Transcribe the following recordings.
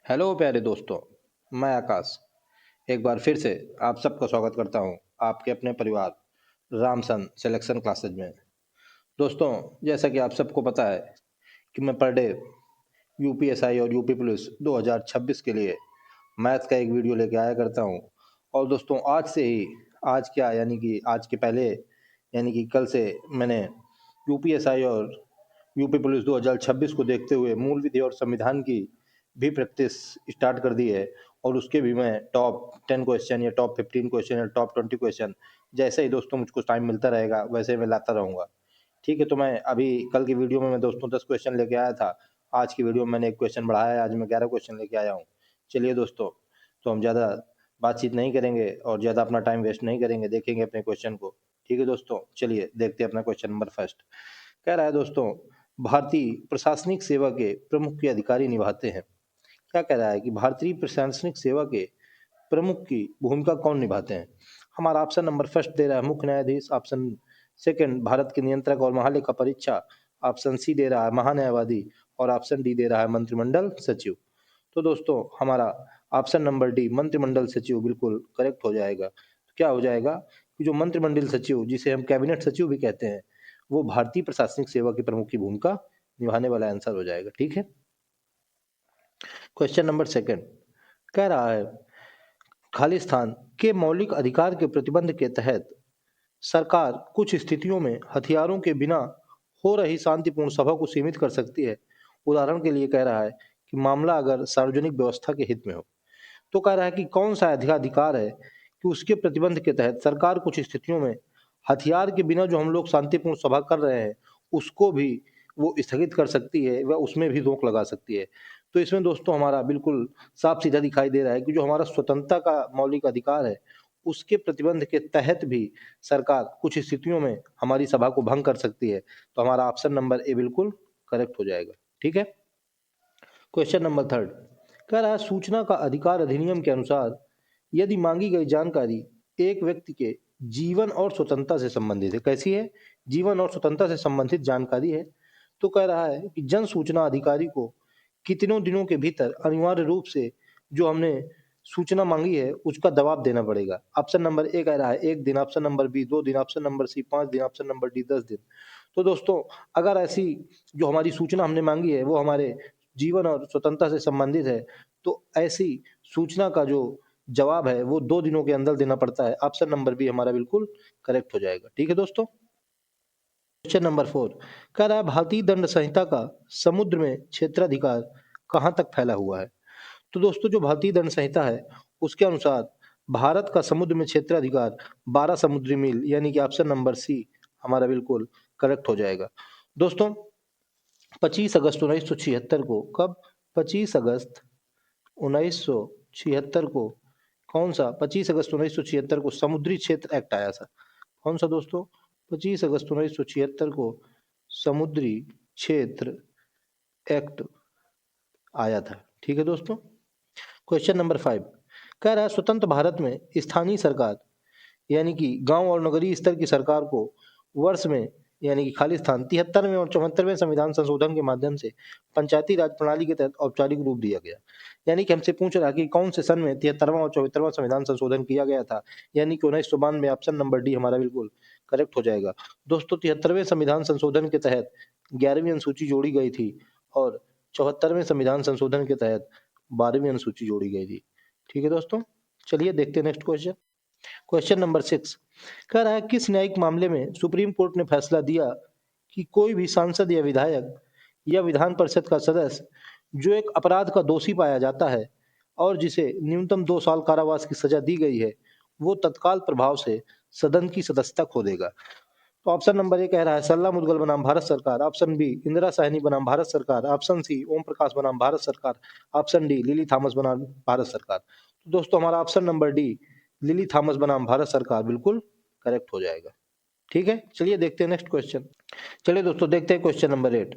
Hello प्यारे दोस्तों। मैं आकाश एक बार फिर से आप सबका स्वागत करता हूं आपके अपने परिवार रामसन सिलेक्शन क्लासेज में। दोस्तों, जैसा कि आप सबको पता है कि मैं पर डे यूपीएसआई और यूपी पुलिस 2026 के लिए मैथ का एक वीडियो लेके आया करता हूं। और दोस्तों, आज से ही, आज क्या यानी कि आज के पहले यानी कि कल से मैंने यूपीएसआई और यूपी पुलिस 2026 को देखते हुए मूल विधि और संविधान की भी प्रैक्टिस स्टार्ट कर दी है। और उसके भी मैं टॉप 10 क्वेश्चन या टॉप 15 क्वेश्चन या टॉप 20 क्वेश्चन जैसे ही दोस्तों मुझको टाइम मिलता रहेगा वैसे ही मैं लाता रहूँगा। ठीक है, तो मैं अभी कल की वीडियो में मैं दोस्तों 10 क्वेश्चन लेके आया था। आज की वीडियो में मैंने एक क्वेश्चन बढ़ाया है, आज मैं 11 क्वेश्चन लेके आया हूँ। चलिए दोस्तों, तो हम ज़्यादा बातचीत नहीं करेंगे और ज़्यादा अपना टाइम वेस्ट नहीं करेंगे, देखेंगे अपने क्वेश्चन को। ठीक है दोस्तों, चलिए देखते हैं अपना क्वेश्चन नंबर फर्स्ट। कह रहा है दोस्तों, भारतीय प्रशासनिक सेवा के प्रमुख के अधिकारी निभाते हैं। क्या कह रहा है कि भारतीय प्रशासनिक सेवा के प्रमुख की भूमिका कौन निभाते हैं। हमारा ऑप्शन नंबर फर्स्ट दे रहा है मुख्य न्यायाधीश, ऑप्शन सेकंड भारत के नियंत्रक और महालेखा परीक्षा, ऑप्शन सी दे रहा है महान्यायवादी और ऑप्शन डी दे रहा है मंत्रिमंडल सचिव। तो दोस्तों, हमारा ऑप्शन नंबर डी मंत्रिमंडल सचिव बिल्कुल करेक्ट हो जाएगा। तो क्या हो जाएगा कि जो मंत्रिमंडल सचिव, जिसे हम कैबिनेट सचिव भी कहते हैं, वो भारतीय प्रशासनिक सेवा के प्रमुख की भूमिका निभाने वाला आंसर हो जाएगा। ठीक है, क्वेश्चन नंबर सेकंड कह रहा है, खालिस्तान के मौलिक अधिकार के प्रतिबंध के तहत सरकार कुछ स्थितियों में हथियारों के बिना हो रही शांतिपूर्ण सभा को सीमित कर सकती है। उदाहरण के लिए कह रहा है कि मामला अगर सार्वजनिक व्यवस्था के हित में हो। तो कह रहा है कि कौन सा अधिकार है कि उसके प्रतिबंध के तहत सरकार कुछ स्थितियों में हथियार के बिना जो हम लोग शांतिपूर्ण सभा कर रहे हैं उसको भी वो स्थगित कर सकती है, वह उसमें भी रोक लगा सकती है। तो इसमें दोस्तों हमारा बिल्कुल साफ सीधा दिखाई दे रहा है कि जो हमारा स्वतंत्रता का मौलिक अधिकार है उसके प्रतिबंध के तहत भी सरकार कुछ स्थितियों में हमारी सभा को भंग कर सकती है। तो हमारा ऑप्शन नंबर ए बिल्कुल करेक्ट हो जाएगा। ठीक है, क्वेश्चन नंबर थर्ड कह रहा है, सूचना का अधिकार अधिनियम के अनुसार यदि मांगी गई जानकारी एक व्यक्ति के जीवन और स्वतंत्रता से संबंधित है। कैसी है? जीवन और स्वतंत्रता से संबंधित जानकारी है। तो कह रहा है कि जन सूचना अधिकारी को कितनों दिनों के भीतर अनिवार्य रूप से जो हमने सूचना मांगी है उसका जवाब देना पड़ेगा। ऑप्शन नंबर ए कह रहा है 1 दिन, ऑप्शन नंबर बी 2 दिन, ऑप्शन नंबर सी 5 दिन, ऑप्शन नंबर डी 10 दिन। तो दोस्तों, अगर ऐसी जो हमारी सूचना हमने मांगी है वो हमारे जीवन और स्वतंत्रता से संबंधित है तो ऐसी सूचना का जो जवाब है वो 2 दिनों के अंदर देना पड़ता है। ऑप्शन नंबर बी हमारा बिल्कुल करेक्ट हो जाएगा। ठीक है दोस्तों, क्वेश्चन नंबर फोर कह रहा है, भारतीय दंड संहिता का समुद्र में क्षेत्राधिकार कहाँ तक फैला हुआ है। तो दोस्तों, जो भारतीय दंड संहिता है उसके अनुसार भारत का समुद्र में क्षेत्राधिकार 12 समुद्री मील यानी कि ऑप्शन नंबर सी हमारा बिल्कुल करेक्ट हो जाएगा। दोस्तों, 25 अगस्त 1976 को, कब? 25 अगस्त 1976 को कौन सा? 25 अगस्त 1976 को समुद्री क्षेत्र एक्ट आया था। कौन सा दोस्तों? 25 अगस्त 1976 को समुद्री क्षेत्र एक्ट आया था। ठीक है दोस्तों, क्वेश्चन नंबर 5 कह रहा है, स्वतंत्र भारत में स्थानीय सरकार यानी कि गांव और नगरीय स्तर की सरकार को वर्ष में यानी कि खालिस्तान 73वें और 74वें संविधान संशोधन के माध्यम से पंचायती राज प्रणाली के तहत औपचारिक रूप दिया गया। यानी कि हमसे पूछ रहा है कि कौन से सन में 73वां और 74वां संविधान संशोधन किया गया था, यानी कि 1992। ऑप्शन नंबर डी हमारा बिल्कुल करेक्ट हो जाएगा। दोस्तों, 73वें संविधान संशोधन के तहत 11वीं अनुसूची जोड़ी गई थी और 74वें संविधान संशोधन के तहत 12वीं अनुसूची जोड़ी गई थी। ठीक है दोस्तों, चलिए देखते हैं नेक्स्ट क्वेश्चन। क्वेश्चन नंबर 6 कह रहा है, किस न्यायिक मामले में सुप्रीम कोर्ट ने फैसला दिया कि कोई भी सांसद या विधायक या विधान परिषद का सदस्य जो एक अपराध का दोषी पाया जाता है और जिसे न्यूनतम 2 साल कारावास की सजा दी गई है वो तत्काल प्रभाव से सदन की सदस्यता खो देगा। तो ऑप्शन नंबर ए कह रहा है सल्ला मुदगल बनाम भारत सरकार, ऑप्शन बी इंदिरा साहनी बनाम भारत सरकार, ऑप्शन सी ओम प्रकाश बनाम भारत सरकार, ऑप्शन डी लिली थॉमस बनाम भारत सरकार। तो दोस्तों, हमारा option number D lily Thomas बनाम भारत सरकार बिल्कुल करेक्ट हो जाएगा। ठीक है, चलिए देखते हैं नेक्स्ट क्वेश्चन। चलिए दोस्तों देखते हैं क्वेश्चन नंबर 8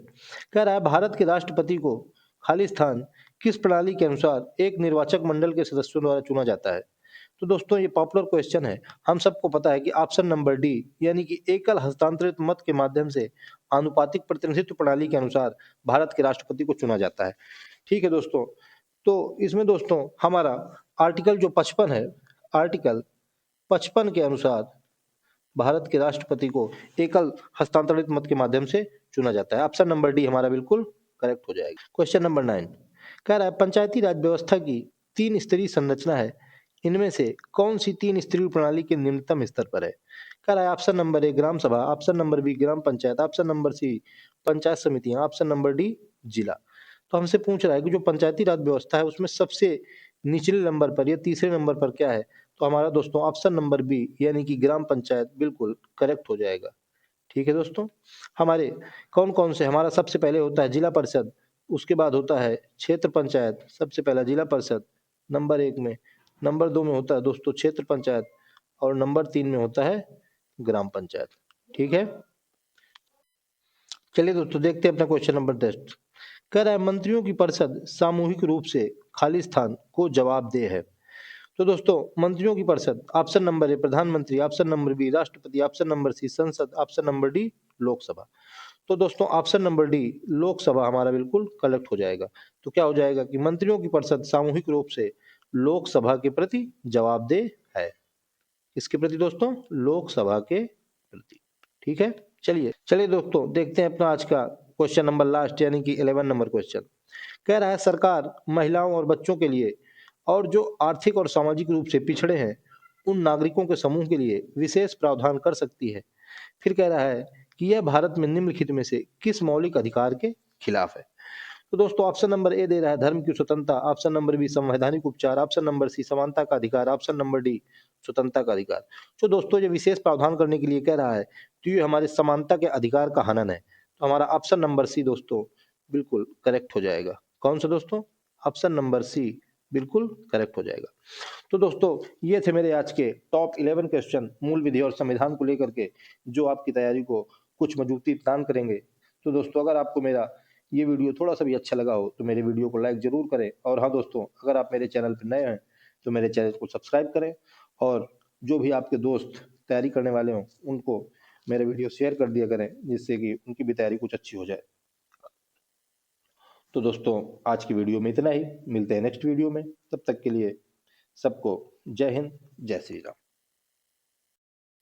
कह रहा है, भारत के राष्ट्रपति को खालिस्तान किस प्रणाली के अनुसार एक निर्वाचक मंडल के सदस्यों द्वारा चुना जाता है। तो दोस्तों, ये पॉपुलर क्वेश्चन है। हम सबको पता है कि ऑप्शन नंबर डी यानी कि एकल हस्तांतरित मत के माध्यम से आनुपातिक प्रतिनिधित्व प्रणाली के अनुसार भारत के राष्ट्रपति को चुना जाता है। ठीक है दोस्तों, तो इसमें दोस्तों हमारा आर्टिकल जो 55 है, आर्टिकल 55 के अनुसार भारत के राष्ट्रपति को एकल हस्तांतरित मत के माध्यम से चुना जाता है। ऑप्शन नंबर डी हमारा बिल्कुल करेक्ट हो जाएगा। क्वेश्चन नंबर 9 कह रहा है पंचायती राज व्यवस्था की 3 स्तरीय संरचना है, इनमें से कौन सी 3 स्तरीय प्रणाली के निम्नतम स्तर पर है? कह रहा है option number A Gram Sabha, option number B Gram Panchayat, option number C Panchayat समितियां, ऑप्शन नंबर डी जिला। तो हमसे पूछ रहा है कि जो पंचायती राज व्यवस्था है उसमें सबसे निचले नंबर पर या तीसरे नंबर पर क्या है? तो हमारा दोस्तों ऑप्शन नंबर बी यानी कि ग्राम पंचायत बिल्कुल करेक्ट हो जाएगा। ठीक है दोस्तों, हमारे कौन कौन से, हमारा सबसे पहले होता है जिला परिषद, उसके बाद होता है क्षेत्र पंचायत, सबसे पहला जिला परिषद नंबर 1 में, नंबर 2 में होता है दोस्तों क्षेत्र पंचायत और नंबर 3 में होता है ग्राम पंचायत। ठीक है, चलिए दोस्तों देखते हैं अपना क्वेश्चन नंबर 10। कह रहा है मंत्रियों की परिषद सामूहिक रूप से खाली स्थान को जवाबदेह है। तो दोस्तों मंत्रियों की परिषद ऑप्शन नंबर ए प्रधानमंत्री, ऑप्शन नंबर बी राष्ट्रपति, ऑप्शन नंबर सी संसद, ऑप्शन नंबर डी लोकसभा। तो दोस्तों ऑप्शन नंबर डी लोकसभा हमारा बिल्कुल करेक्ट हो जाएगा। तो क्या हो जाएगा कि मंत्रियों की परिषद सामूहिक रूप से लोकसभा के प्रति जवाबदेह है। इसके प्रति दोस्तों लोकसभा के प्रति। ठीक है, चलिए चलिए दोस्तों देखते हैं अपना आज का क्वेश्चन नंबर लास्ट यानी कि 11 नंबर क्वेश्चन। कह रहा है सरकार महिलाओं और बच्चों के लिए और जो आर्थिक और सामाजिक रूप से पिछड़े हैं उन नागरिकों के समूह के लिए विशेष प्रावधान कर सकती है। फिर कह रहा है कि यह भारत में निम्नलिखित में से किस मौलिक अधिकार के खिलाफ है? तो दोस्तों ऑप्शन नंबर ए दे रहा है धर्म की स्वतंत्रता, ऑप्शन नंबर बी संवैधानिक उपचार, ऑप्शन नंबर सी समानता का अधिकार, ऑप्शन नंबर डी स्वतंत्रता का अधिकार। तो दोस्तों ये विशेष प्रावधान करने के लिए कह रहा है तो ये हमारे समानता के अधिकार का हनन है। तो हमारा ऑप्शन नंबर सी दोस्तों बिल्कुल करेक्ट हो जाएगा। कौन सा दोस्तों? ऑप्शन नंबर सी बिल्कुल करेक्ट हो जाएगा। तो दोस्तों ये थे मेरे आज के टॉप 11 क्वेश्चन मूल विधि और संविधान को लेकर के जो आपकी तैयारी को कुछ मजबूती प्रदान करेंगे। तो दोस्तों अगर आपको मेरा ये वीडियो थोड़ा सा भी अच्छा लगा हो तो मेरे वीडियो को लाइक जरूर करें, और हाँ दोस्तों अगर आप मेरे चैनल पर नए हैं तो मेरे चैनल को सब्सक्राइब करें, और जो भी आपके दोस्त तैयारी करने वाले हों उनको मेरे वीडियो शेयर कर दिया करें जिससे कि उनकी भी तैयारी कुछ अच्छी हो जाए। तो दोस्तों आज की वीडियो में इतना ही, मिलते हैं नेक्स्ट वीडियो में, तब तक के लिए सबको जय हिंद जय श्री राम।